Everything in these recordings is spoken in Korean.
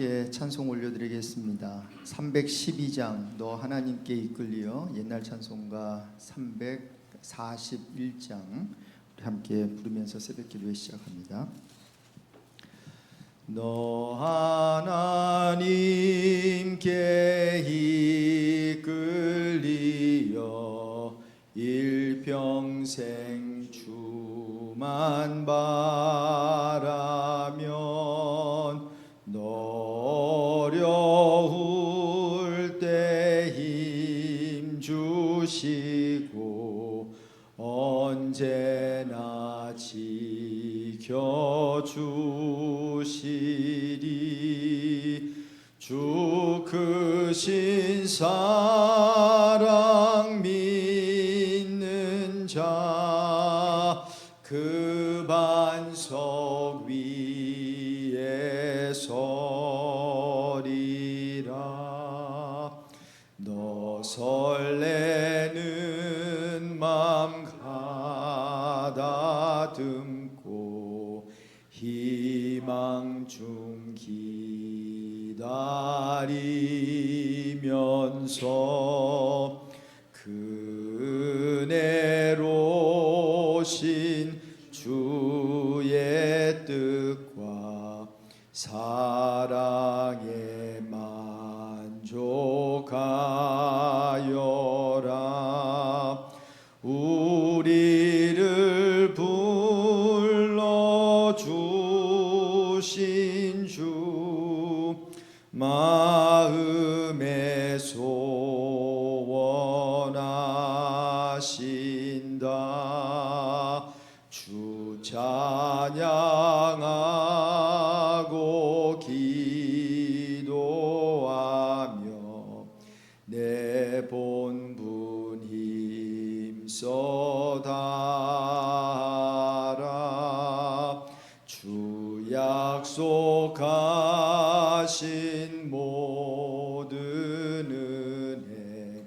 함께 찬송 올려드리겠습니다. 312장 너 하나님께 이끌리어, 옛날 찬송가 341장 함께 부르면서 새벽기도회 시작합니다. 너 하나님께 이끌리어 일평생 주만 바라면 너 어려울 때 힘 주시고 언제나 지켜주시리. 주 크신 사랑 믿는 자 그 반석 위에 서리라. 너 설레는 맘 가다듬고 희망 중 기다리면서 그네로신 주의 뜻과 사랑에 만족하여라. 우리를 불러주신 주 마음에 소원하신다. 주 찬양하고 기도하며 내 본분 힘써 다하라. 주 약속하신 모든 은혜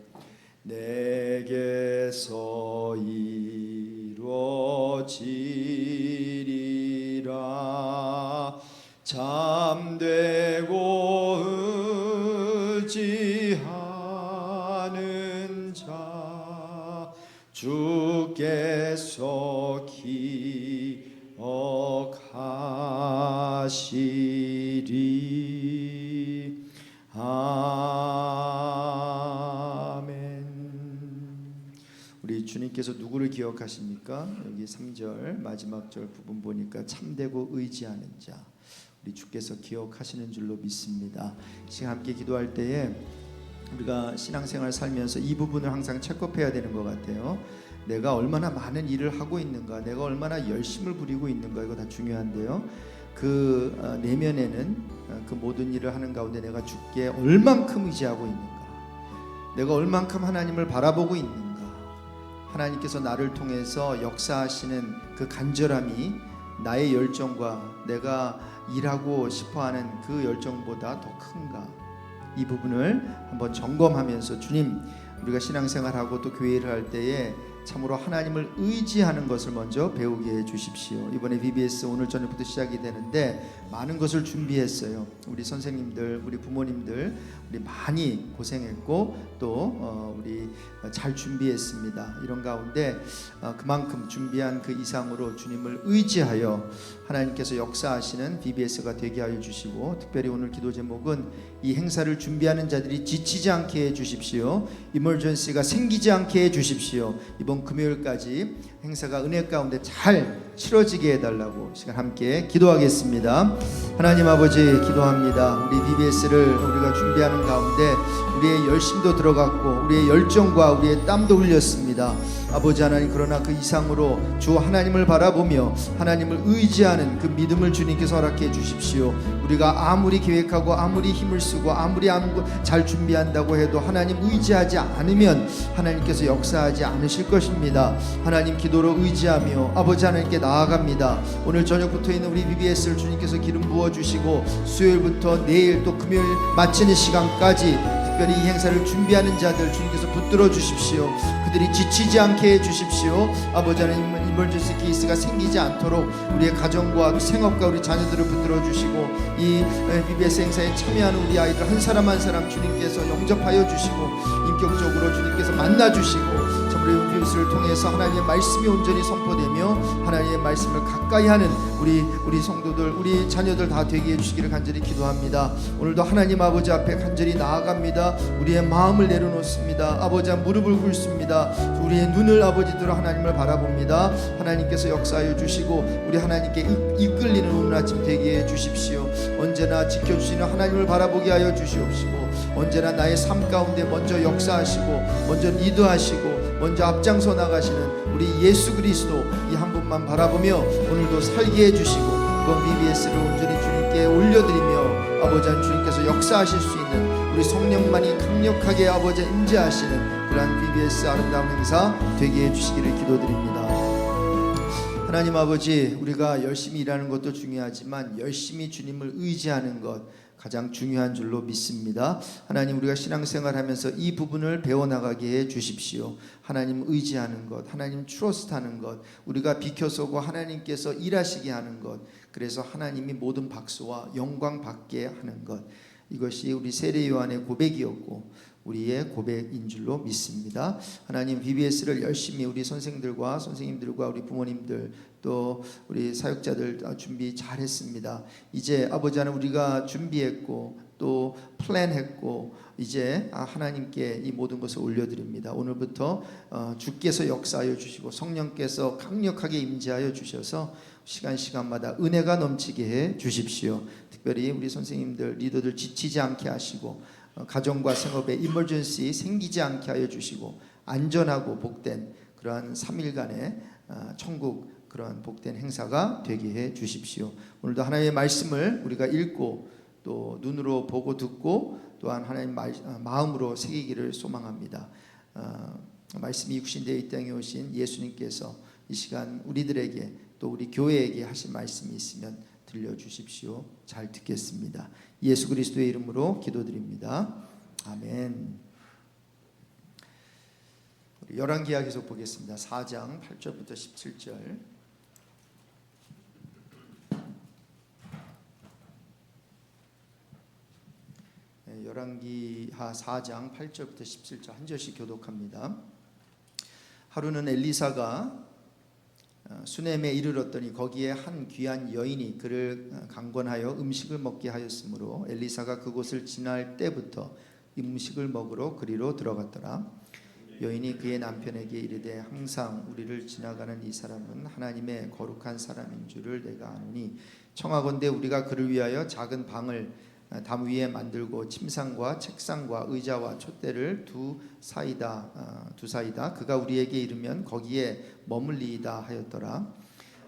내게서 이루어지리라. 잠되고 의지하는 자 주께서 기억하시리. 아멘. 우리 주님께서 누구를 기억하십니까? 여기 3절 마지막 절 부분 보니까 참되고 의지하는 자, 우리 주께서 기억하시는 줄로 믿습니다. 지금 함께 기도할 때에 우리가 신앙생활 살면서 이 부분을 항상 체크해야 되는 것 같아요. 내가 얼마나 많은 일을 하고 있는가, 내가 얼마나 열심을 부리고 있는가, 이거 다 중요한데요. 그 내면에는 그 모든 일을 하는 가운데 내가 주께 얼만큼 의지하고 있는가, 내가 얼만큼 하나님을 바라보고 있는가, 하나님께서 나를 통해서 역사하시는 그 간절함이 나의 열정과 내가 일하고 싶어하는 그 열정보다 더 큰가, 이 부분을 한번 점검하면서 주님, 우리가 신앙생활하고 또 교회를 할 때에 참으로 하나님을 의지하는 것을 먼저 배우게 해주십시오. 이번에 VBS 오늘 저녁부터 시작이 되는데 많은 것을 준비했어요. 우리 선생님들, 우리 부모님들, 우리 많이 고생했고 또 우리 잘 준비했습니다. 이런 가운데 그만큼 준비한 그 이상으로 주님을 의지하여 하나님께서 역사하시는 VBS가 되게 하여 주시고, 특별히 오늘 기도 제목은 이 행사를 준비하는 자들이 지치지 않게 해주십시오. 이머전시가 생기지 않게 해주십시오. 이번 금요일까지 행사가 은혜 가운데 잘 치러지게 해달라고 시간 함께 기도하겠습니다. 하나님 아버지, 기도합니다. 우리 VBS를 우리가 준비하는 가운데 우리의 열심도 들어갔고 우리의 열정과 우리의 땀도 흘렸습니다. 아버지 하나님, 그러나 그 이상으로 주 하나님을 바라보며 하나님을 의지하는 그 믿음을 주님께서 허락해 주십시오. 우리가 아무리 계획하고 아무리 힘을 쓰고 아무리 잘 준비한다고 해도 하나님 의지하지 않으면 하나님께서 역사하지 않으실 것입니다. 하나님, 기도로 의지하며 아버지 하나님께 나아갑니다. 오늘 저녁부터 있는 우리 VBS를 주님께서 기름 부어주시고 수요일부터 내일 또 금요일 마치는 시간까지 특별히 이 행사를 준비하는 자들 주님께서 붙들어 주십시오. 그들이 지치지 않게 해주십시오. 아버지 하나님, 이머전시 케이스가 생기지 않도록 우리의 가정과 생업과 우리 자녀들을 붙들어 주시고, 이 BBS 행사에 참여하는 우리 아이들 한 사람 한 사람 주님께서 영접하여 주시고, 인격적으로 주님께서 만나 주시고, 우리 BBS를 통해서 하나님의 말씀이 온전히 선포되며 하나님의 말씀을 가까이 하는 우리 성도들, 우리 자녀들 다 되게 해주시기를 간절히 기도합니다. 오늘도 하나님 아버지 앞에 간절히 나아갑니다. 우리의 마음을 내려놓습니다. 아버지 무릎을 꿇습니다. 우리의 눈을 아버지 들어 하나님을 바라봅니다. 하나님께서 역사하여 주시고 우리 하나님께 이끌리는 오늘 아침 되게 해 주십시오. 언제나 지켜주시는 하나님을 바라보게 하여 주시옵시고, 언제나 나의 삶 가운데 먼저 역사하시고 먼저 리드하시고 먼저 앞장서 나가시는 우리 예수 그리스도 이 한 분만 바라보며 오늘도 살게 해주시고, 이번 BBS를 온전히 주님께 올려드리며 아버지 한 주님께서 역사하실 수 있는 우리 성령만이 강력하게 아버지 임재하시는 그러한 BBS 아름다운 행사 되게 해주시기를 기도드립니다. 하나님 아버지, 우리가 열심히 일하는 것도 중요하지만 열심히 주님을 의지하는 것 가장 중요한 줄로 믿습니다. 하나님, 우리가 신앙생활하면서 이 부분을 배워나가게 해 주십시오. 하나님 의지하는 것, 하나님 트러스트하는 것, 우리가 비켜서고 하나님께서 일하시게 하는 것, 그래서 하나님이 모든 박수와 영광 받게 하는 것, 이것이 우리 세례 요한의 고백이었고 우리의 고백인 줄로 믿습니다. 하나님, BBS를 열심히 우리 선생들과 선생님들과 우리 부모님들 또 우리 사역자들 준비 잘했습니다. 이제 아버지 하나님, 우리가 준비했고 또 플랜했고 이제 하나님께 이 모든 것을 올려드립니다. 오늘부터 주께서 역사하여 주시고 성령께서 강력하게 임재하여 주셔서 시간마다 은혜가 넘치게 해 주십시오. 특별히 우리 선생님들, 리더들 지치지 않게 하시고 가정과 생업에 이머전시 생기지 않게 하여 주시고 안전하고 복된 그러한 3일간의 천국 그러한 복된 행사가 되게 해 주십시오. 오늘도 하나님의 말씀을 우리가 읽고 또 눈으로 보고 듣고 또한 하나님 마음으로 새기기를 소망합니다. 말씀이 육신되어 이 땅에 오신 예수님께서 이 시간 우리들에게 또 우리 교회에게 하신 말씀이 있으면 들려주십시오. 잘 듣겠습니다. 예수 그리스도의 이름으로 기도드립니다. 아멘. 열왕기하 계속 보겠습니다. 4장 8절부터 17절. 열왕기하 4장 8절부터 17절 한 절씩 교독합니다. 하루는 엘리사가 수넴에 이르렀더니 거기에 한 귀한 여인이 그를 강권하여 음식을 먹게 하였으므로 엘리사가 그곳을 지날 때부터 음식을 먹으러 그리로 들어갔더라. 여인이 그의 남편에게 이르되 항상 우리를 지나가는 이 사람은 하나님의 거룩한 사람인 줄을 내가 아노니 청하건대 우리가 그를 위하여 작은 방을 담 위에 만들고 침상과 책상과 의자와 촛대를 두 사이다 그가 우리에게 이르면 거기에 머물리이다 하였더라.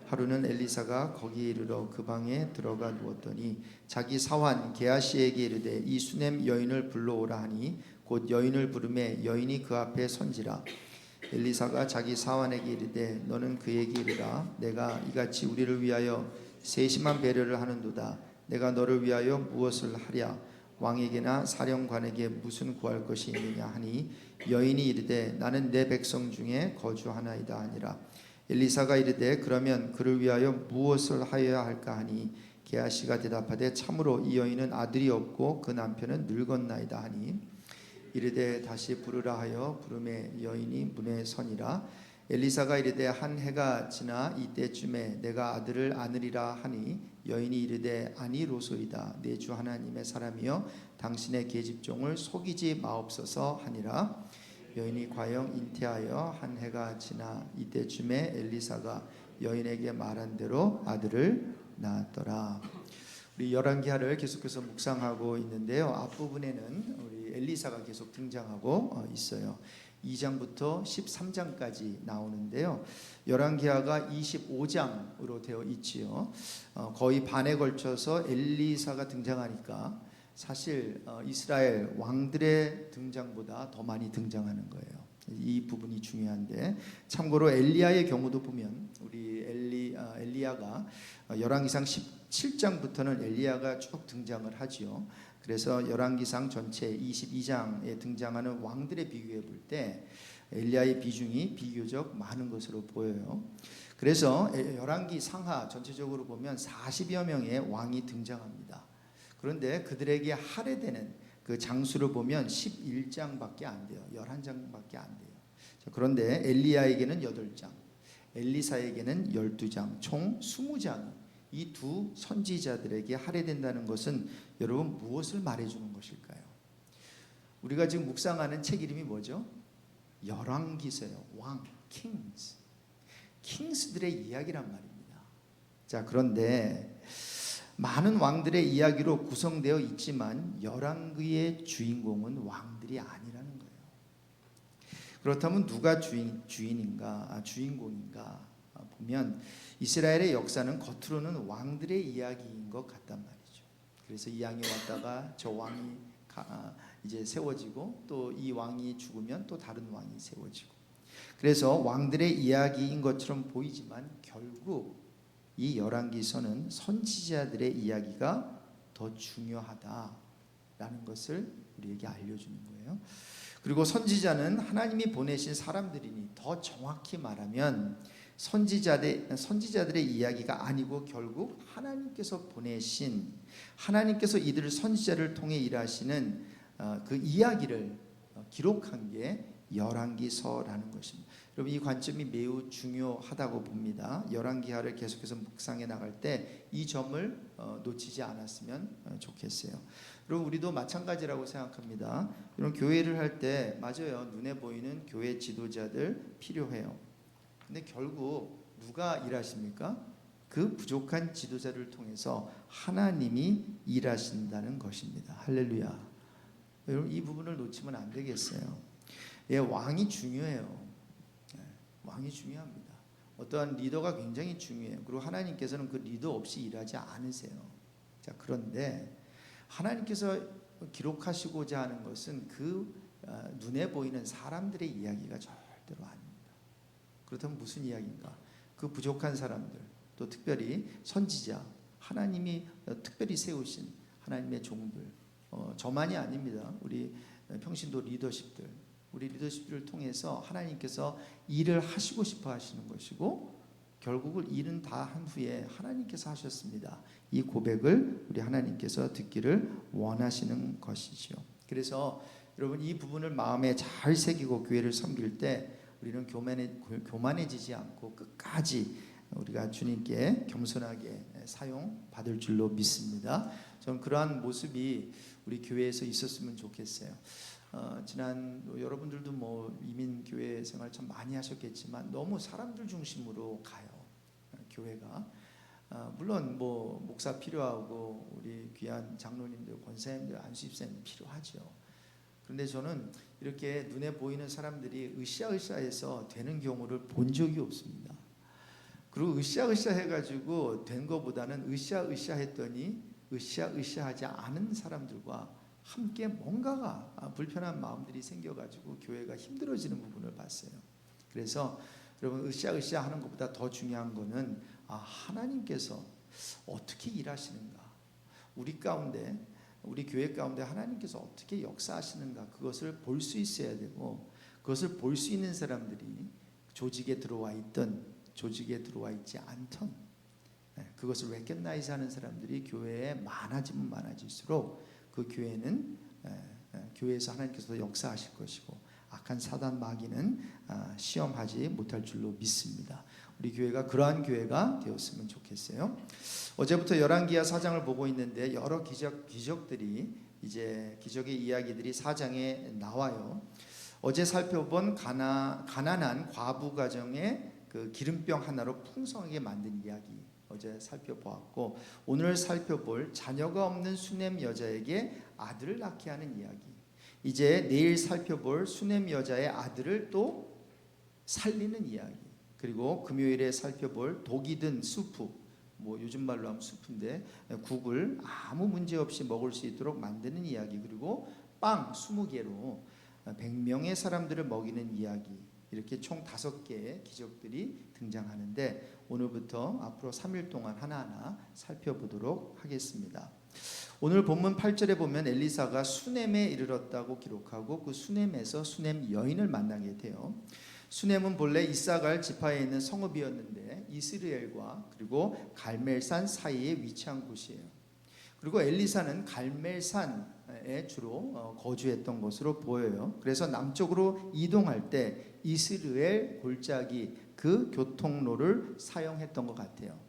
하루는 엘리사가 거기에 이르러 그 방에 들어가 누웠더니 자기 사환 게하시에게 이르되 이 수넴 여인을 불러오라 하니 곧 여인을 부르매 여인이 그 앞에 선지라. 엘리사가 자기 사환에게 이르되 너는 그에게 이르라. 내가 이같이 우리를 위하여 세심한 배려를 하는도다. 내가 너를 위하여 무엇을 하랴. 왕에게나 사령관에게 무슨 구할 것이 있느냐 하니 여인이 이르되 나는 내 백성 중에 거주하나이다 하니라. 엘리사가 이르되 그러면 그를 위하여 무엇을 하여야 할까 하니 게하시가 대답하되 참으로 이 여인은 아들이 없고 그 남편은 늙었나이다 하니 이르되 다시 부르라 하여 부르매 여인이 문에 서니라. 엘리사가 이르되 한 해가 지나 이때쯤에 내가 아들을 안으리라 하니 여인이 이르되 아니로소이다. 내 주 하나님의 사람이여 당신의 계집종을 속이지 마옵소서 하니라. 여인이 과연 잉태하여 한 해가 지나 이때쯤에 엘리사가 여인에게 말한 대로 아들을 낳았더라. 우리 열왕기하를 계속해서 묵상하고 있는데요. 앞부분에는 우리 엘리사가 계속 등장하고 있어요. 2장부터 13장까지 나오는데요. 열왕기하가 25장으로 되어 있지요. 거의 반에 걸쳐서 엘리사가 등장하니까 사실 이스라엘 왕들의 등장보다 더 많이 등장하는 거예요. 이 부분이 중요한데 참고로 엘리야의 경우도 보면 우리 엘리야가 열왕기상 17장부터는 엘리야가 쭉 등장을 하지요. 그래서 열왕기상 전체 22장에 등장하는 왕들의 비교해 볼 때 엘리야의 비중이 비교적 많은 것으로 보여요. 그래서 열왕기 상하 전체적으로 보면 40여 명의 왕이 등장합니다. 그런데 그들에게 할애되는 그 장수를 보면 11장밖에 안 돼요. 11장밖에 안 돼요. 그런데 엘리야에게는 8장, 엘리사에게는 12장, 총 20장이 이 두 선지자들에게 할애된다는 것은 여러분 무엇을 말해주는 것일까요? 우리가 지금 묵상하는 책 이름이 뭐죠? 열왕기서예요. 왕, 킹스. 킹스들의 이야기란 말입니다. 자, 그런데 많은 왕들의 이야기로 구성되어 있지만 열왕기의 주인공은 왕들이 아니라는 거예요. 그렇다면 누가 주인공인가 보면 이스라엘의 역사는 겉으로는 왕들의 이야기인 것 같단 말이죠. 그래서 이 왕이 왔다가 저 왕이 이제 세워지고 또 이 왕이 죽으면 또 다른 왕이 세워지고, 그래서 왕들의 이야기인 것처럼 보이지만 결국 이 열왕기서는 선지자들의 이야기가 더 중요하다라는 것을 우리에게 알려주는 거예요. 그리고 선지자는 하나님이 보내신 사람들이니 더 정확히 말하면 선지자들의 이야기가 아니고 결국 하나님께서 보내신, 하나님께서 이들을 선지자를 통해 일하시는 그 이야기를 기록한 게 열왕기서라는 것입니다. 여러분 이 관점이 매우 중요하다고 봅니다. 열왕기하를 계속해서 묵상해 나갈 때 이 점을 놓치지 않았으면 좋겠어요. 여러분 우리도 마찬가지라고 생각합니다. 이런 교회를 할 때 맞아요. 눈에 보이는 교회 지도자들 필요해요. 근데 결국 누가 일하십니까? 그 부족한 지도자를 통해서 하나님이 일하신다는 것입니다. 할렐루야. 여러분 이 부분을 놓치면 안 되겠어요. 예, 왕이 중요해요. 왕이 중요합니다. 어떠한 리더가 굉장히 중요해요. 그리고 하나님께서는 그 리더 없이 일하지 않으세요. 자, 그런데 하나님께서 기록하시고자 하는 것은 그 눈에 보이는 사람들의 이야기가 절대로 아닙니다. 그렇다면 무슨 이야기인가? 그 부족한 사람들, 또 특별히 선지자, 하나님이 특별히 세우신 하나님의 종들, 저만이 아닙니다. 우리 평신도 리더십들, 우리 리더십들을 통해서 하나님께서 일을 하시고 싶어 하시는 것이고 결국은 일은 다 한 후에 하나님께서 하셨습니다. 이 고백을 우리 하나님께서 듣기를 원하시는 것이지요. 그래서 여러분 이 부분을 마음에 잘 새기고 교회를 섬길 때 우리는 교만해지지 않고 끝까지 우리가 주님께 겸손하게 사용받을 줄로 믿습니다. 저는 그러한 모습이 우리 교회에서 있었으면 좋겠어요. 지난 여러분들도 뭐 이민 교회 생활 참 많이 하셨겠지만 너무 사람들 중심으로 가요. 교회가 물론 뭐 목사 필요하고 우리 귀한 장로님들, 권사님들, 안수집사님 필요하죠. 그런데 저는 이렇게 눈에 보이는 사람들이 으쌰으쌰해서 되는 경우를 본 적이 없습니다. 그리고 으쌰으쌰 해가지고 된 것보다는 으쌰으쌰 했더니 으쌰으쌰하지 않은 사람들과 함께 뭔가가 불편한 마음들이 생겨가지고 교회가 힘들어지는 부분을 봤어요. 그래서 여러분 으쌰으쌰 하는 것보다 더 중요한 거는 하나님께서 어떻게 일하시는가, 우리 가운데, 우리 교회 가운데 하나님께서 어떻게 역사하시는가, 그것을 볼 수 있어야 되고, 그것을 볼 수 있는 사람들이 조직에 들어와 있던 조직에 들어와 있지 않던 그것을 recognize 하는 사람들이 교회에 많아지면 많아질수록 그 교회는 교회에서 하나님께서 역사하실 것이고 악한 사단 마귀는 시험하지 못할 줄로 믿습니다. 우리 교회가 그러한 교회가 되었으면 좋겠어요. 어제부터 열왕기하 4장을 보고 있는데 여러 기적들이 이제 기적의 이야기들이 4장에 나와요. 어제 살펴본 가난한 과부 가정의 그 기름병 하나로 풍성하게 만든 이야기 어제 살펴보았고, 오늘 살펴볼 자녀가 없는 수넴 여자에게 아들을 낳게 하는 이야기, 이제 내일 살펴볼 수넴 여자의 아들을 또 살리는 이야기, 그리고 금요일에 살펴볼 독이 든 수프, 뭐 요즘 말로 하면 수프인데 국을 아무 문제 없이 먹을 수 있도록 만드는 이야기, 그리고 빵 20개로 100명의 사람들을 먹이는 이야기, 이렇게 총 5개의 기적들이 등장하는데 오늘부터 앞으로 3일 동안 하나하나 살펴보도록 하겠습니다. 오늘 본문 8절에 보면 엘리사가 수넴에 이르렀다고 기록하고 그 수넴에서 수넴 여인을 만나게 돼요. 수넴은 본래 이사갈 지파에 있는 성읍이었는데 이스라엘과 그리고 갈멜산 사이에 위치한 곳이에요. 그리고 엘리사는 갈멜산에 주로 거주했던 것으로 보여요. 그래서 남쪽으로 이동할 때 이스라엘 골짜기 그 교통로를 사용했던 것 같아요.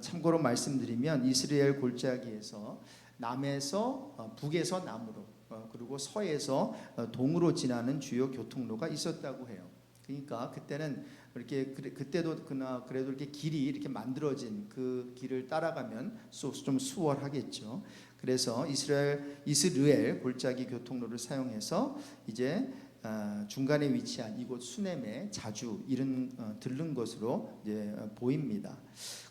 참고로 말씀드리면 이스라엘 골짜기에서 남에서 북에서 남으로 그리고 서에서 동으로 지나는 주요 교통로가 있었다고 해요. 그러니까 그때는 이렇게 그때도 그래도 이렇게 길이 이렇게 만들어진 그 길을 따라가면 좀 수월하겠죠. 그래서 이스라엘 골짜기 교통로를 사용해서 이제 중간에 위치한 이곳 수넴에 자주 들른 것으로 이제 보입니다.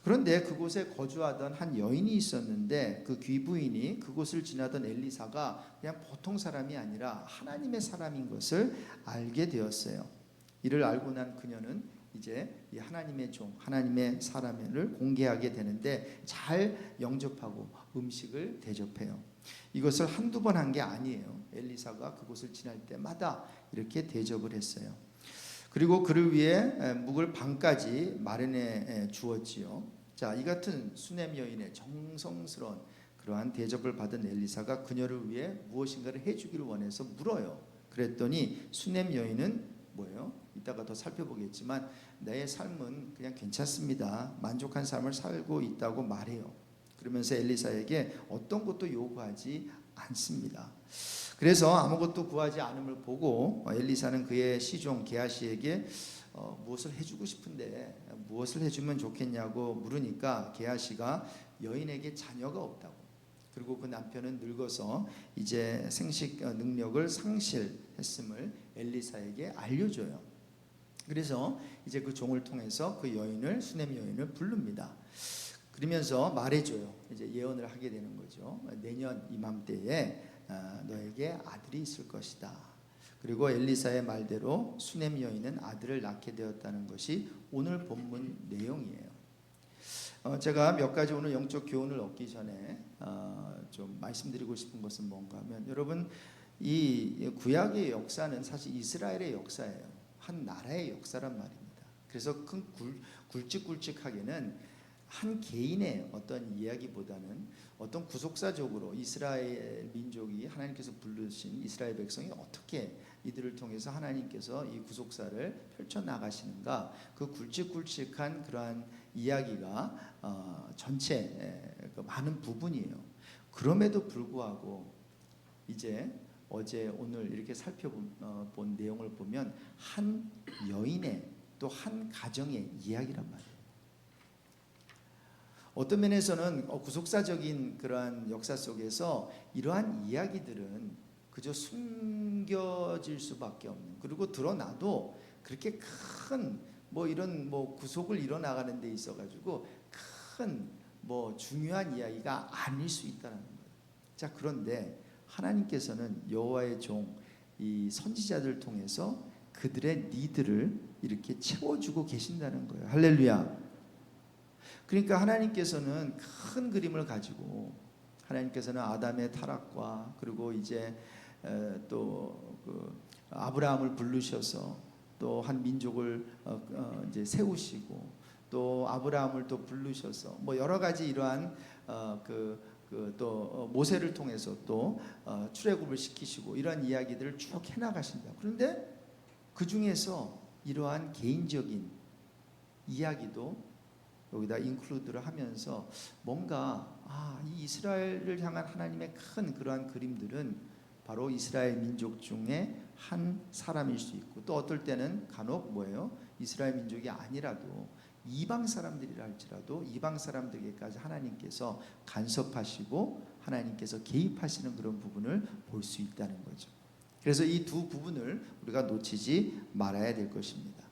그런데 그곳에 거주하던 한 여인이 있었는데 그 귀부인이 그곳을 지나던 엘리사가 그냥 보통 사람이 아니라 하나님의 사람인 것을 알게 되었어요. 이를 알고 난 그녀는 이제 이 하나님의 종, 하나님의 사람을 공개하게 되는데 잘 영접하고 음식을 대접해요. 이것을 한두 번 한 게 아니에요. 엘리사가 그곳을 지날 때마다 이렇게 대접을 했어요. 그리고 그를 위해 묵을 방까지 마련해 주었지요. 자, 이 같은 수넴 여인의 정성스러운 그러한 대접을 받은 엘리사가 그녀를 위해 무엇인가를 해주기를 원해서 물어요. 그랬더니 수넴 여인은 뭐예요? 이따가 더 살펴보겠지만 내 삶은 그냥 괜찮습니다. 만족한 삶을 살고 있다고 말해요. 그러면서 엘리사에게 어떤 것도 요구하지 않습니다. 그래서 아무것도 구하지 않음을 보고 엘리사는 그의 시종 게하시에게 무엇을 해주고 싶은데 무엇을 해주면 좋겠냐고 물으니까 게하시가 여인에게 자녀가 없다고, 그리고 그 남편은 늙어서 이제 생식 능력을 상실했음을 엘리사에게 알려줘요. 그래서 이제 그 종을 통해서 그 여인을, 수넴 여인을 부릅니다. 그러면서 말해줘요. 이제 예언을 하게 되는 거죠. 내년 이맘때에 너에게 아들이 있을 것이다. 그리고 엘리사의 말대로 수넴 여인은 아들을 낳게 되었다는 것이 오늘 본문 내용이에요. 제가 몇 가지 오늘 영적 교훈을 얻기 전에 좀 말씀드리고 싶은 것은 뭔가 하면, 여러분, 이 구약의 역사는 사실 이스라엘의 역사예요. 한 나라의 역사란 말입니다. 그래서 큰 굵직굵직하게는 한 개인의 어떤 이야기보다는 어떤 구속사적으로 이스라엘 민족이 하나님께서 부르신 이스라엘 백성이 어떻게 이들을 통해서 하나님께서 이 구속사를 펼쳐나가시는가, 그 굵직굵직한 그러한 이야기가 전체 그 많은 부분이에요. 그럼에도 불구하고 이제 어제 오늘 이렇게 살펴본 내용을 보면 한 여인의 또 한 가정의 이야기란 말이에요. 어떤 면에서는 구속사적인 그러한 역사 속에서 이러한 이야기들은 그저 숨겨질 수밖에 없는, 그리고 드러나도 그렇게 큰 이런 구속을 이뤄나가는 데 있어 가지고 큰 중요한 이야기가 아닐 수 있다는 거예요. 자, 그런데 하나님께서는 여호와의 종 이 선지자들 통해서 그들의 니드를 이렇게 채워주고 계신다는 거예요. 할렐루야. 그러니까 하나님께서는 큰 그림을 가지고, 하나님께서는 아담의 타락과 그리고 이제 또 그 아브라함을 부르셔서 또 한 민족을 이제 세우시고, 또 아브라함을 또 부르셔서 여러 가지 이러한 또 모세를 통해서 또 출애굽을 시키시고 이러한 이야기들을 쭉 해나가신다. 그런데 그 중에서 이러한 개인적인 이야기도 여기다 인클루드를 하면서 뭔가 이 이스라엘을 향한 하나님의 큰 그러한 그림들은 바로 이스라엘 민족 중에 한 사람일 수 있고, 또 어떨 때는 간혹 이스라엘 민족이 아니라도 이방 사람들이라 할지라도 이방 사람들에게까지 하나님께서 간섭하시고 하나님께서 개입하시는 그런 부분을 볼 수 있다는 거죠. 그래서 이 두 부분을 우리가 놓치지 말아야 될 것입니다.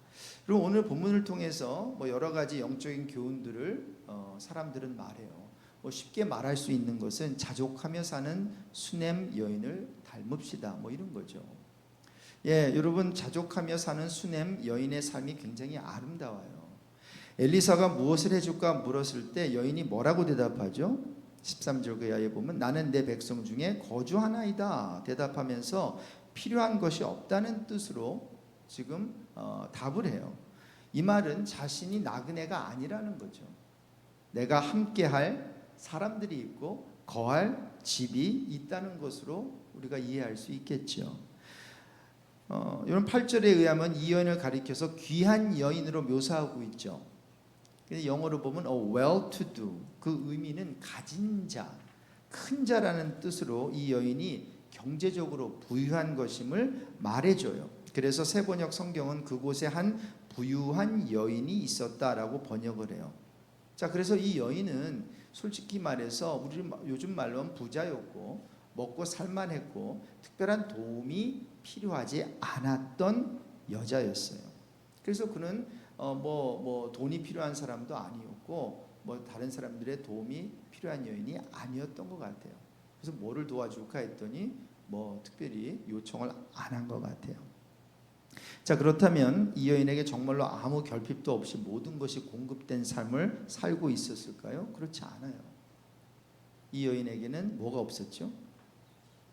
그리고 오늘 본문을 통해서 여러 가지 영적인 교훈들을 사람들은 말해요. 쉽게 말할 수 있는 것은 자족하며 사는 수넴 여인을 닮읍시다, 이런 거죠. 예, 여러분, 자족하며 사는 수넴 여인의 삶이 굉장히 아름다워요. 엘리사가 무엇을 해줄까 물었을 때 여인이 뭐라고 대답하죠? 13절 그 이하에 보면 나는 내 백성 중에 거주하나이다 대답하면서 필요한 것이 없다는 뜻으로 지금 답을 해요. 이 말은 자신이 나그네가 아니라는 거죠. 내가 함께할 사람들이 있고 거할 집이 있다는 것으로 우리가 이해할 수 있겠죠. 이런 8절에 의하면 이 여인을 가리켜서 귀한 여인으로 묘사하고 있죠. 영어로 보면 well-to-do, 그 의미는 가진 자, 큰 자라는 뜻으로 이 여인이 경제적으로 부유한 것임을 말해줘요. 그래서 세번역 성경은 그곳에 한 부유한 여인이 있었다라고 번역을 해요. 자, 그래서 이 여인은 솔직히 말해서 우리 요즘 말로는 부자였고 먹고 살만했고 특별한 도움이 필요하지 않았던 여자였어요. 그래서 그는 돈이 필요한 사람도 아니었고 다른 사람들의 도움이 필요한 여인이 아니었던 것 같아요. 그래서 뭐를 도와줄까 했더니 특별히 요청을 안 한 것 같아요. 자, 그렇다면 이 여인에게 정말로 아무 결핍도 없이 모든 것이 공급된 삶을 살고 있었을까요? 그렇지 않아요. 이 여인에게는 뭐가 없었죠?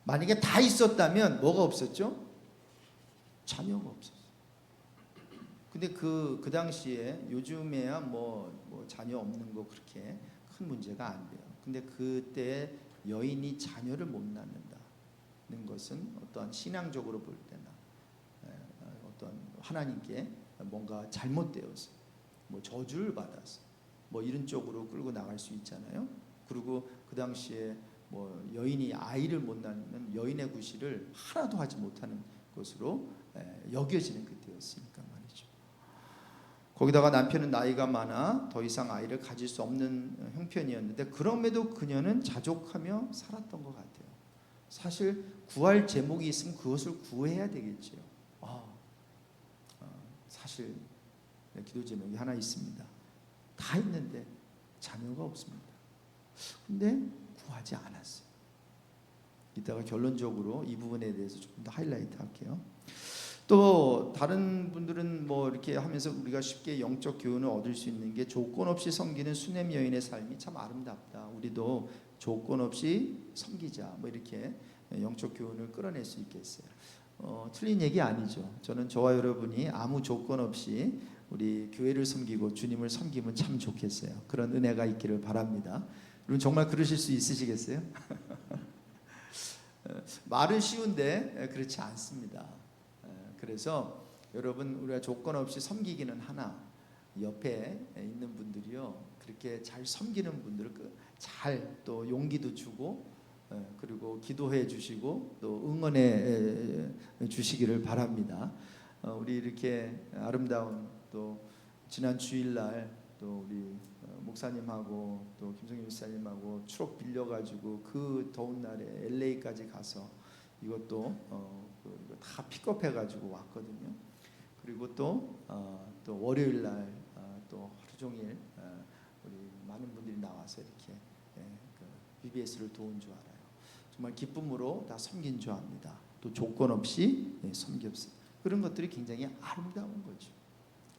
만약에 다 있었다면 뭐가 없었죠? 자녀가 없었어요. 근데 그 당시에 요즘에야 자녀 없는 거 그렇게 큰 문제가 안 돼요. 근데 그때 여인이 자녀를 못 낳는다는 것은 어떤 신앙적으로 볼 때나 어떤 하나님께 뭔가 잘못되어서 저주를 받아서 이런 쪽으로 끌고 나갈 수 있잖아요. 그리고 그 당시에 여인이 아이를 못 낳으면 여인의 구실을 하나도 하지 못하는 것으로 여겨지는 그때였으니까 말이죠. 거기다가 남편은 나이가 많아 더 이상 아이를 가질 수 없는 형편이었는데 그럼에도 그녀는 자족하며 살았던 것 같아요. 사실 구할 제목이 있으면 그것을 구해야 되겠죠. 사실 기도 제목이 하나 있습니다. 다 있는데 자녀가 없습니다. 근데 구하지 않았어요. 이따가 결론적으로 이 부분에 대해서 조금 더 하이라이트 할게요. 또 다른 분들은 이렇게 하면서 우리가 쉽게 영적 교훈을 얻을 수 있는 게 조건 없이 섬기는 수냄 여인의 삶이 참 아름답다. 우리도 조건 없이 섬기자. 이렇게 영적 교훈을 끌어낼 수 있겠어요. 틀린 얘기 아니죠. 저는 저와 여러분이 아무 조건 없이 우리 교회를 섬기고 주님을 섬기면 참 좋겠어요. 그런 은혜가 있기를 바랍니다. 여러분 정말 그러실 수 있으시겠어요? 말은 쉬운데 그렇지 않습니다. 그래서 여러분 우리가 조건 없이 섬기기는 하나 옆에 있는 분들이요 그렇게 잘 섬기는 분들을 잘 또 용기도 주고 그리고 기도해 주시고 또 응원해 주시기를 바랍니다. 우리 이렇게 아름다운 또 지난 주일날 또 우리 목사님하고 또 김성일 목사님하고 추록 빌려가지고 그 더운 날에 LA까지 가서 이것도 이거 다 픽업해가지고 왔거든요. 그리고 또 월요일날 또 하루 종일 우리 많은 분들이 나와서 이렇게 BBS를 도운 줄 알아요. 정말 기쁨으로 다 섬긴 줄 압니다. 또 조건 없이 섬겼어요. 그런 것들이 굉장히 아름다운 거죠.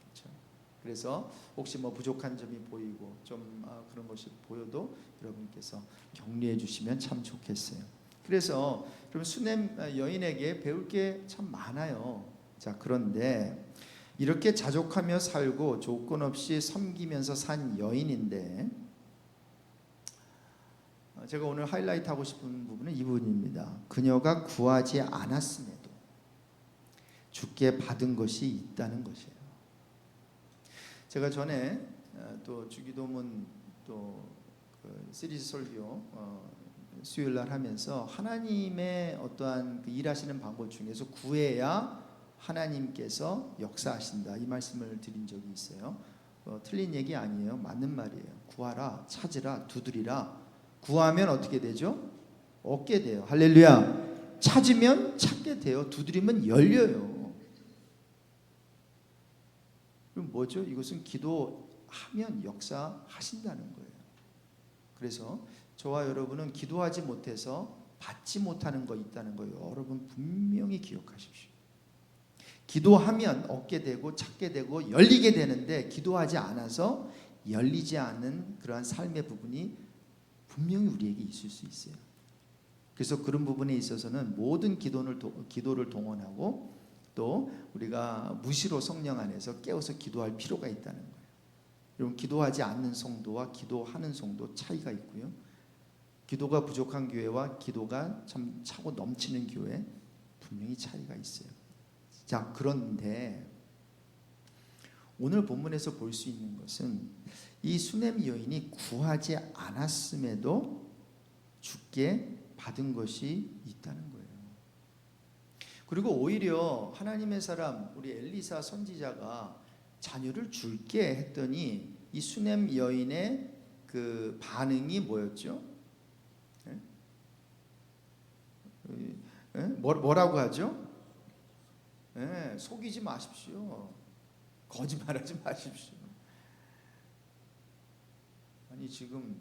그렇죠? 그래서 혹시 부족한 점이 보이고 좀 그런 것이 보여도 여러분께서 격려해 주시면 참 좋겠어요. 그래서 그럼 수냄 여인에게 배울 게 참 많아요. 자, 그런데 이렇게 자족하며 살고 조건 없이 섬기면서 산 여인인데 제가 오늘 하이라이트 하고 싶은 부분은 이 부분입니다. 그녀가 구하지 않았음에도 주께 받은 것이 있다는 것이에요. 제가 전에 또 주기도문 또 시리즈 설교 수요일날 하면서 하나님의 어떠한 일하시는 방법 중에서 구해야 하나님께서 역사하신다 이 말씀을 드린 적이 있어요. 틀린 얘기 아니에요. 맞는 말이에요. 구하라, 찾으라, 두드리라. 구하면 어떻게 되죠? 얻게 돼요. 할렐루야. 찾으면 찾게 돼요. 두드리면 열려요. 그럼 뭐죠? 이것은 기도하면 역사하신다는 거예요. 그래서 저와 여러분은 기도하지 못해서 받지 못하는 거 있다는 거예요. 여러분 분명히 기억하십시오. 기도하면 얻게 되고 찾게 되고 열리게 되는데 기도하지 않아서 열리지 않는 그러한 삶의 부분이 분명히 우리에게 있을 수 있어요. 그래서 그런 부분에 있어서는 모든 기도를 동원하고 또 우리가 무시로 성령 안에서 깨워서 기도할 필요가 있다는 거예요. 여러분, 기도하지 않는 성도와 기도하는 성도 차이가 있고요. 기도가 부족한 교회와 기도가 참 차고 넘치는 교회 분명히 차이가 있어요. 자, 그런데 오늘 본문에서 볼 수 있는 것은 이 수넴 여인이 구하지 않았음에도 주께 받은 것이 있다는 거예요. 그리고 오히려 하나님의 사람 우리 엘리사 선지자가 자녀를 줄게 했더니 이 수넴 여인의 그 반응이 뭐였죠? 뭐라고 하죠? 속이지 마십시오. 거짓말하지 마십시오. 아니, 지금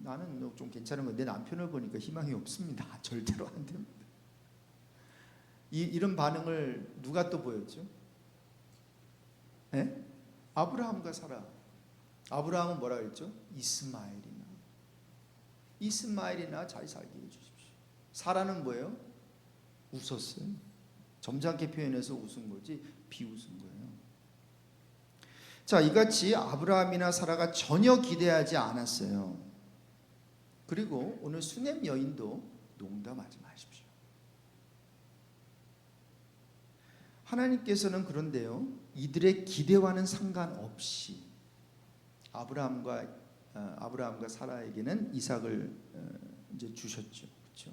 나는 좀 괜찮은 건데 남편을 보니까 희망이 없습니다. 절대로 안 됩니다. 이런 반응을 누가 또 보였죠? 아브라함과 사라. 아브라함은 뭐라 그랬죠? 이스마엘이나 잘 살게 해주십시오. 사라는 뭐예요? 웃었어요. 점잖게 표현해서 웃은 거지 비웃은 거예요. 자, 이같이 아브라함이나 사라가 전혀 기대하지 않았어요. 그리고 오늘 수넴 여인도 농담하지 마십시오. 하나님께서는 그런데요, 이들의 기대와는 상관없이 아브라함과 사라에게는 이삭을 이제 주셨죠. 그렇죠?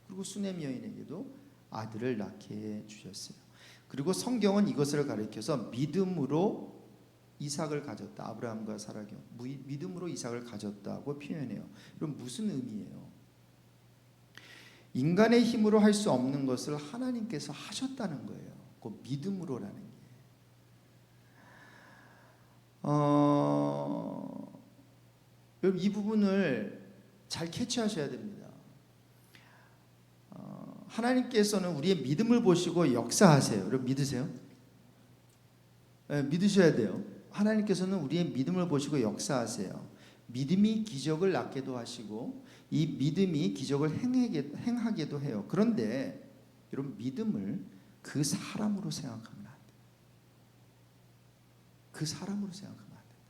그리고 수넴 여인에게도 아들을 낳게 해 주셨어요. 그리고 성경은 이것을 가리켜서 믿음으로 이삭을 가졌다. 아브라함과 사라 경우 믿음으로 이삭을 가졌다고 표현해요. 그럼 무슨 의미예요? 인간의 힘으로 할 수 없는 것을 하나님께서 하셨다는 거예요. 그 믿음으로라는 게. 여러분, 이 부분을 잘 캐치하셔야 됩니다. 하나님께서는 우리의 믿음을 보시고 역사하세요. 여러분, 믿으세요? 네, 믿으셔야 돼요. 하나님께서는 우리의 믿음을 보시고 역사하세요. 믿음이 기적을 낳게도 하시고 이 믿음이 기적을 행하게도 해요. 그런데 여러분, 믿음을 그 사람으로 생각하면 안 돼요. 그 사람으로 생각하면 안 된다.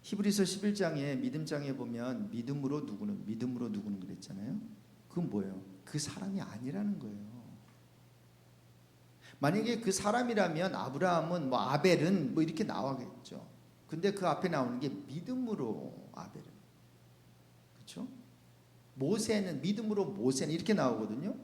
히브리서 11장에 믿음장에 보면 믿음으로 누구는 그랬잖아요. 그건 뭐예요? 그 사람이 아니라는 거예요. 만약에 그 사람이라면 아브라함은 뭐 아벨은 뭐 이렇게 나와겠죠. 근데 그 앞에 나오는 게 믿음으로 아벨은, 그렇죠? 모세는 믿음으로 모세는 이렇게 나오거든요.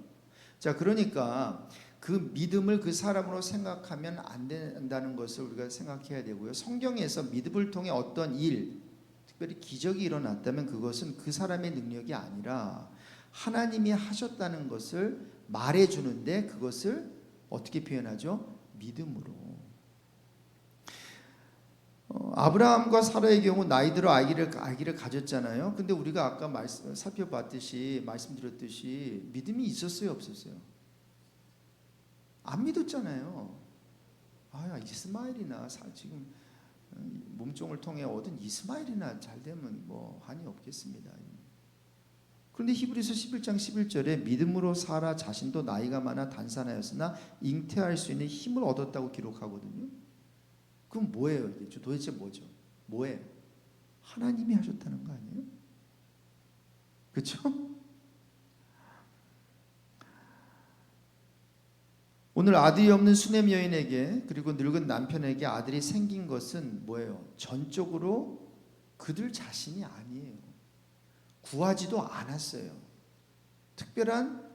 자, 그러니까 그 믿음을 그 사람으로 생각하면 안 된다는 것을 우리가 생각해야 되고요. 성경에서 믿음을 통해 어떤 일, 특별히 기적이 일어났다면 그것은 그 사람의 능력이 아니라 하나님이 하셨다는 것을 말해주는데 그것을 어떻게 표현하죠? 믿음으로. 아브라함과 사라의 경우 나이 들어 아기를 가졌잖아요. 근데 우리가 아까 말씀드렸듯이 믿음이 있었어요, 없었어요? 안 믿었잖아요. 이스마엘이나 지금 몸종을 통해 얻은 이스마엘이나 잘 되면 뭐 한이 없겠습니다. 그런데 히브리서 11장 11절에 믿음으로 사라 자신도 나이가 많아 단산하였으나 잉태할 수 있는 힘을 얻었다고 기록하거든요. 그럼 뭐예요? 이게 도대체 뭐죠? 뭐예요? 하나님이 하셨다는 거 아니에요? 그렇죠? 오늘 아들이 없는 수넴 여인에게 그리고 늙은 남편에게 아들이 생긴 것은 뭐예요? 전적으로 그들 자신이 아니에요. 구하지도 않았어요. 특별한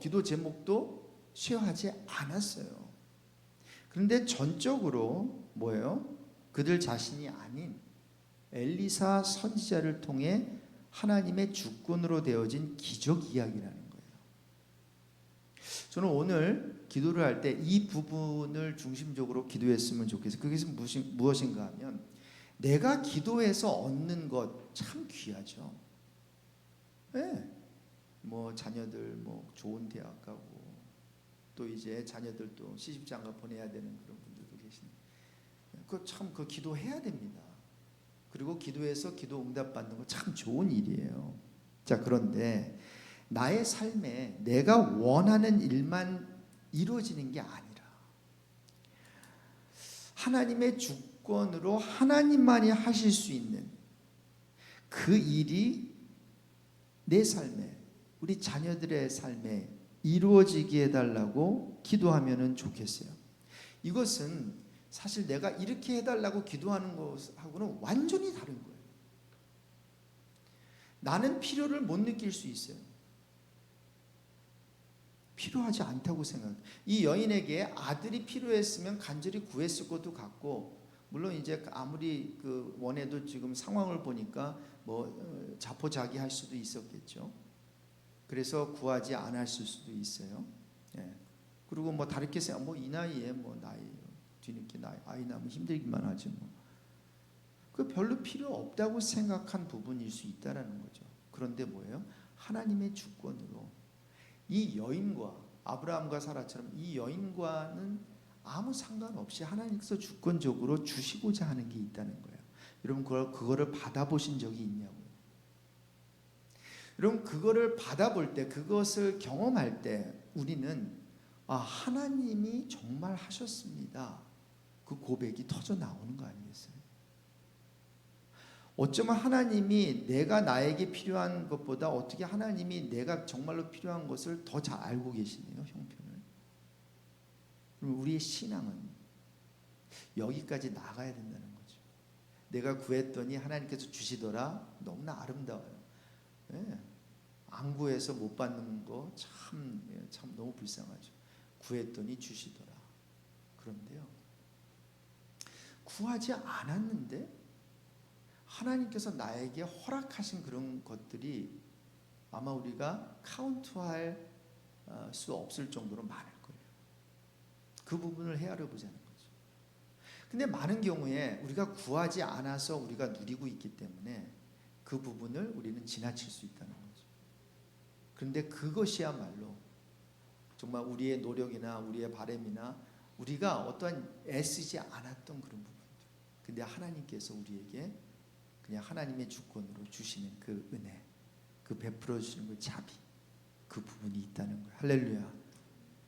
기도 제목도 쉐어하지 않았어요. 그런데 전적으로 뭐예요? 그들 자신이 아닌 엘리사 선지자를 통해 하나님의 주권으로 되어진 기적 이야기라는 거예요. 저는 오늘 기도를 할 때 이 부분을 중심적으로 기도했으면 좋겠어요. 그것이 무엇인가 하면 내가 기도해서 얻는 것 참 귀하죠. 네. 뭐 자녀들 좋은 대학 가고 또 이제 자녀들도 시집장가 보내야 되는 그런 분들도 계시네. 그 기도해야 됩니다. 그리고 기도해서 기도 응답받는 거 참 좋은 일이에요. 자, 그런데 나의 삶에 내가 원하는 일만 이루어지는 게 아니라 하나님의 주권으로 하나님만이 하실 수 있는 그 일이 내 삶에, 우리 자녀들의 삶에 이루어지게 해달라고 기도하면 좋겠어요. 이것은 사실 내가 이렇게 해달라고 기도하는 것하고는 완전히 다른 거예요. 나는 필요를 못 느낄 수 있어요. 필요하지 않다고 생각해요. 이 여인에게 아들이 필요했으면 간절히 구했을 것도 같고, 물론 이제 아무리 원해도 지금 상황을 보니까 자포자기할 수도 있었겠죠. 그래서 구하지 않았을 수도 있어요. 예. 그리고 다르게 생각, 이 나이에 나이 뒤늦게 아이 낳으면 힘들기만 하지 그 별로 필요 없다고 생각한 부분일 수 있다라는 거죠. 그런데 뭐예요? 하나님의 주권으로 이 여인과 아브라함과 사라처럼 이 여인과는 아무 상관없이 하나님께서 주권적으로 주시고자 하는 게 있다는 거예요. 여러분 그거를 받아보신 적이 있냐고요? 여러분 그거를 받아볼 때, 그것을 경험할 때 우리는 하나님이 정말 하셨습니다, 그 고백이 터져 나오는 거 아니겠어요? 어쩌면 하나님이 내가 나에게 필요한 것보다 어떻게 하나님이 내가 정말로 필요한 것을 더 잘 알고 계시네요, 형편을. 그럼 우리의 신앙은 여기까지 나가야 된다는 거죠. 내가 구했더니 하나님께서 주시더라. 너무나 아름다워요. 네. 안 구해서 못 받는 거 참 너무 불쌍하죠. 구했더니 주시더라. 그런데요, 구하지 않았는데 하나님께서 나에게 허락하신 그런 것들이 아마 우리가 카운트할 수 없을 정도로 많을 거예요. 그 부분을 헤아려 보자는 거죠. 근데 많은 경우에 우리가 구하지 않아서 우리가 누리고 있기 때문에 그 부분을 우리는 지나칠 수 있다는 거죠. 그런데 그것이야말로 정말 우리의 노력이나 우리의 바람이나 우리가 어떠한 애쓰지 않았던 그런 부분들, 근데 하나님께서 우리에게 그냥 하나님의 주권으로 주시는 그 은혜, 그 베풀어 주시는 그 자비, 그 부분이 있다는 거예요. 할렐루야.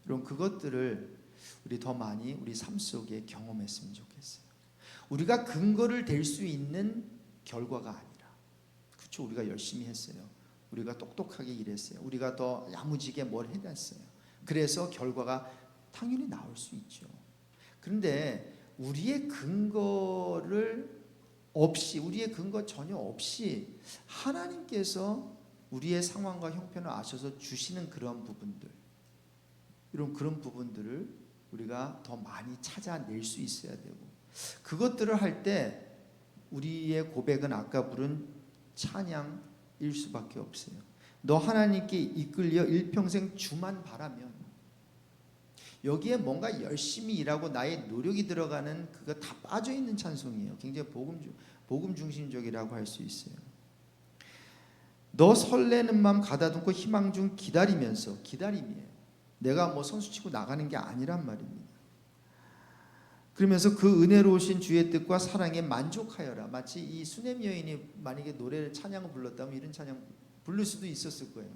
여러분 그것들을 우리 더 많이 우리 삶 속에 경험했으면 좋겠어요. 우리가 근거를 댈 수 있는 결과가 아니라, 그렇죠, 우리가 열심히 했어요, 우리가 똑똑하게 일했어요, 우리가 더 야무지게 뭘 해놨어요. 그래서 결과가 당연히 나올 수 있죠. 그런데 우리의 근거를 없이, 우리의 근거 전혀 없이 하나님께서 우리의 상황과 형편을 아셔서 주시는 그런 부분들, 이런 그런 부분들을 우리가 더 많이 찾아낼 수 있어야 되고, 그것들을 할 때 우리의 고백은 아까 부른 찬양일 수밖에 없어요. 너 하나님께 이끌려 일평생 주만 바라면, 여기에 뭔가 열심히 일하고 나의 노력이 들어가는 그거 다 빠져있는 찬송이에요. 굉장히 복음 중심적이라고 할 수 있어요. 너 설레는 마음 가다듬고 희망 중 기다리면서, 기다림이에요. 내가 선수 치고 나가는 게 아니란 말입니다. 그러면서 그 은혜로우신 주의 뜻과 사랑에 만족하여라. 마치 이 수넴 여인이 만약에 노래를 찬양을 불렀다면 이런 찬양 부를 수도 있었을 거예요.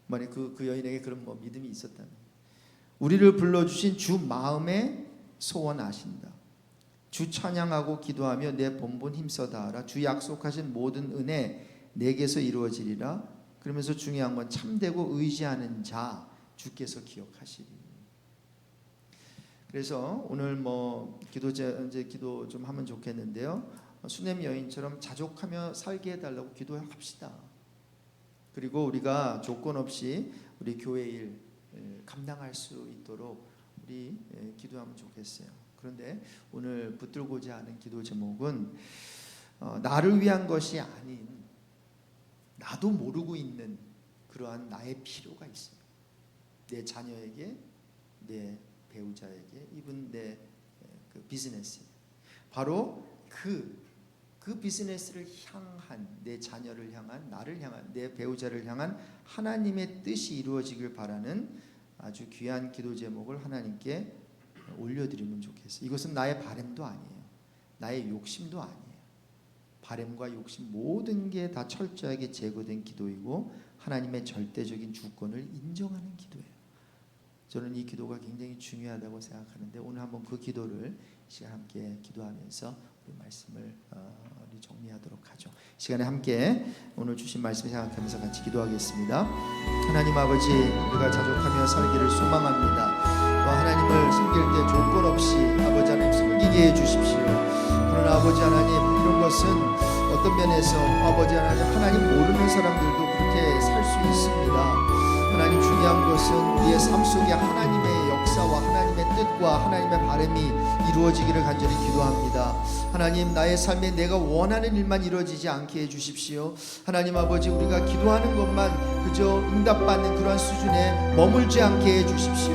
만약 그 여인에게 그런 믿음이 있었다면. 우리를 불러주신 주 마음에 소원 아신다. 주 찬양하고 기도하며 내 본분 힘써 다하라. 주 약속하신 모든 은혜 내게서 이루어지리라. 그러면서 중요한 건 참되고 의지하는 자 주께서 기억하시리. 그래서 오늘 기도 좀 하면 좋겠는데요. 수넴 여인처럼 자족하며 살게 해달라고 기도합시다. 그리고 우리가 조건 없이 우리 교회 일 감당할 수 있도록 우리 기도하면 좋겠어요. 그런데 오늘 붙들고자 하는 기도 제목은 나를 위한 것이 아닌 나도 모르고 있는 그러한 나의 필요가 있어요. 내 자녀에게, 내 배우자에게, 이분 내 그 비즈니스, 바로 그 비즈니스를 향한, 내 자녀를 향한, 나를 향한, 내 배우자를 향한 하나님의 뜻이 이루어지길 바라는 아주 귀한 기도 제목을 하나님께 올려드리면 좋겠어요. 이것은 나의 바람도 아니에요, 나의 욕심도 아니에요. 바램과 욕심 모든 게 다 철저하게 제거된 기도이고 하나님의 절대적인 주권을 인정하는 기도예요. 저는 이 기도가 굉장히 중요하다고 생각하는데 오늘 한번 그 기도를 시간 함께 기도하면서 우리 말씀을 우리 정리하도록 하죠. 시간에 함께 오늘 주신 말씀 생각하면서 같이 기도하겠습니다. 하나님 아버지, 우리가 자족하며 살기를 소망합니다. 하나님을 섬길 때 조건 없이 아버지 하나님 섬기게 해주십시오. 그러나 아버지 하나님, 이런 것은 어떤 면에서 아버지 하나님 모르는 사람들도 그렇게 살 수 있습니다. 하나님, 중요한 것은 우리의 삶 속에 하나님의 역사와 하나님의 뜻과 하나님의 바람이 이루어지기를 간절히 기도합니다. 하나님, 나의 삶에 내가 원하는 일만 이루어지지 않게 해주십시오. 하나님 아버지, 우리가 기도하는 것만 그저 응답받는 그러한 수준에 머물지 않게 해주십시오.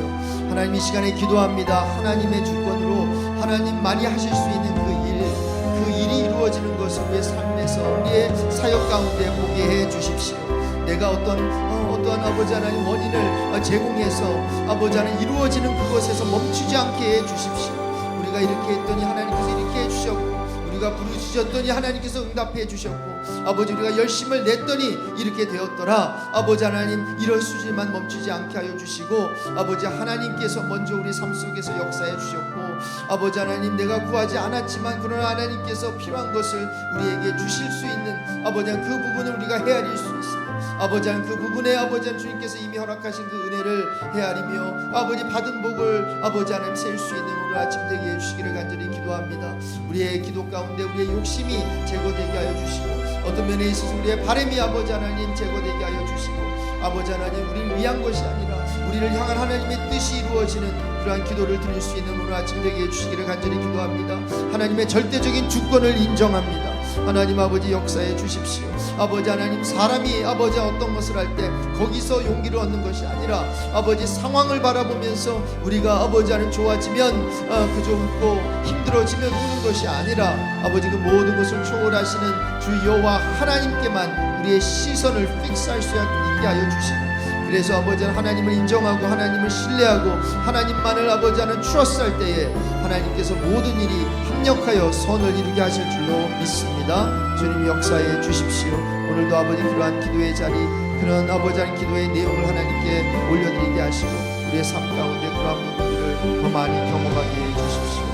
하나님, 이 시간에 기도합니다. 하나님의 주권으로 하나님만이 하실 수 있는 그 일이 이루어지는 것을 우리의 삶에서 우리의 사역 가운데 보게 해주십시오. 내가 어떠한 아버지 하나님 원인을 제공해서 아버지 하나님 이루어지는 그것에서 멈추지 않게 해주십시오. 우리가 이렇게 했더니 하나님께서 이렇게 해주셨고, 우리가 부르짖었더니 하나님께서 응답해 주셨고, 아버지 우리가 열심을 냈더니 이렇게 되었더라. 아버지 하나님, 이런 수준만 멈추지 않게 하여 주시고, 아버지 하나님께서 먼저 우리 삶 속에서 역사해 주셨고, 아버지 하나님, 내가 구하지 않았지만 그러나 하나님께서 필요한 것을 우리에게 주실 수 있는 아버지 하나님, 그 부분을 우리가 헤아릴 수 있습니다. 아버지 하나님, 그 부분에 아버지 하나님 주님께서 이미 허락하신 그 은혜를 헤아리며 아버지 받은 복을 아버지 하나님 세울 수 있는 오늘 아침 되게 해주시기를 간절히 기도합니다. 우리의 기도 가운데 우리의 욕심이 제거되게 하여 주시고, 어떤 면에 있어서 우리의 바람이 아버지 하나님 제거되게 하여 주시고, 아버지 하나님, 우리를 위한 것이 아니라 우리를 향한 하나님의 뜻이 이루어지는 그러한 기도를 드릴 수 있는 오늘 아침 되게 해주시기를 간절히 기도합니다. 하나님의 절대적인 주권을 인정합니다. 하나님 아버지, 역사해 주십시오. 아버지 하나님, 사람이 아버지 어떤 것을 할 때 거기서 용기를 얻는 것이 아니라 아버지 상황을 바라보면서 우리가 아버지 하나님 좋아지면 그저 웃고 힘들어지면 우는 것이 아니라 아버지 그 모든 것을 초월하시는 주 여호와 하나님께만 우리의 시선을 픽스할 수 있게 하여 주시고, 그래서 아버지 하나님을 인정하고 하나님을 신뢰하고 하나님만을 아버지 하나님 트러스할 때에 하나님께서 모든 일이 합력하여 선을 이루게 하실 줄로 믿습니다. 주님, 역사해 주십시오. 오늘도 아버지 그러한 기도의 자리, 그런 아버지 하나님 기도의 내용을 하나님께 올려드리게 하시고 우리의 삶 가운데 그러한 부분들을 더 많이 경험하게 해 주십시오.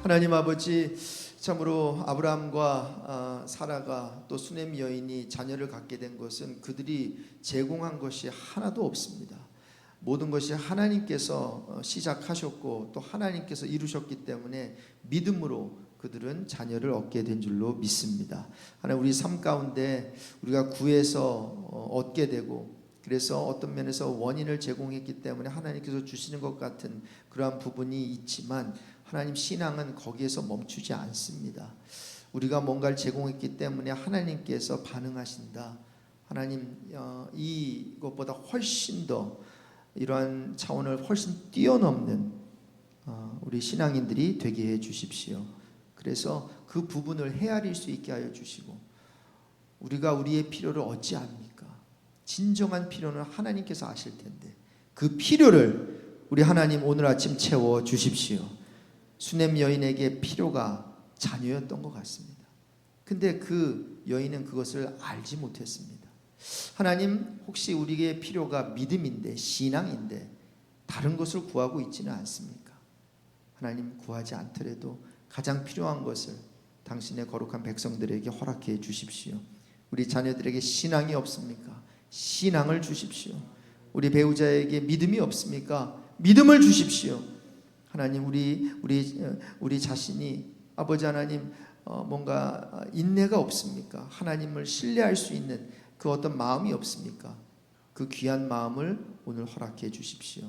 하나님 아버지, 참으로 아브라함과 사라가 또 수넴 여인이 자녀를 갖게 된 것은 그들이 제공한 것이 하나도 없습니다. 모든 것이 하나님께서 시작하셨고 또 하나님께서 이루셨기 때문에 믿음으로 그들은 자녀를 얻게 된 줄로 믿습니다. 하나님, 우리 삶 가운데 우리가 구해서 얻게 되고, 그래서 어떤 면에서 원인을 제공했기 때문에 하나님께서 주시는 것 같은 그러한 부분이 있지만, 하나님 신앙은 거기에서 멈추지 않습니다. 우리가 뭔가를 제공했기 때문에 하나님께서 반응하신다. 하나님, 이것보다 훨씬 더 이러한 차원을 훨씬 뛰어넘는 우리 신앙인들이 되게 해 주십시오. 그래서 그 부분을 헤아릴 수 있게 하여 주시고, 우리가 우리의 필요를 어찌합니까? 진정한 필요는 하나님께서 아실 텐데 그 필요를 우리 하나님 오늘 아침 채워 주십시오. 수넴 여인에게 필요가 자녀였던 것 같습니다. 근데 그 여인은 그것을 알지 못했습니다. 하나님, 혹시 우리의 필요가 믿음인데, 신앙인데 다른 것을 구하고 있지는 않습니까? 하나님, 구하지 않더라도 가장 필요한 것을 당신의 거룩한 백성들에게 허락해 주십시오. 우리 자녀들에게 신앙이 없습니까? 신앙을 주십시오. 우리 배우자에게 믿음이 없습니까? 믿음을 주십시오. 하나님, 우리 자신이 아버지 하나님 뭔가 인내가 없습니까? 하나님을 신뢰할 수 있는 그 어떤 마음이 없습니까? 그 귀한 마음을 오늘 허락해 주십시오.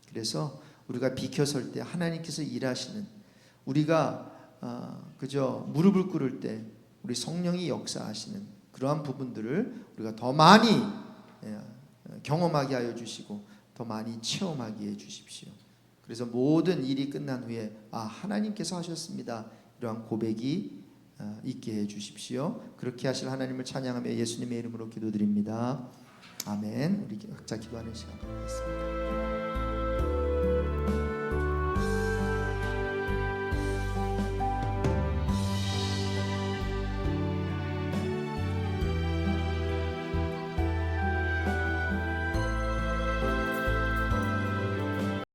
그래서 우리가 비켜설 때 하나님께서 일하시는, 우리가 그저 무릎을 꿇을 때 우리 성령이 역사하시는 그러한 부분들을 우리가 더 많이 경험하게 하여 주시고 더 많이 체험하게 해 주십시오. 그래서 모든 일이 끝난 후에 하나님께서 하셨습니다, 이러한 고백이 있게 해 주십시오. 그렇게 하실 하나님을 찬양하며 예수님의 이름으로 기도드립니다. 아멘. 우리 각자 기도하는 시간 갖겠습니다.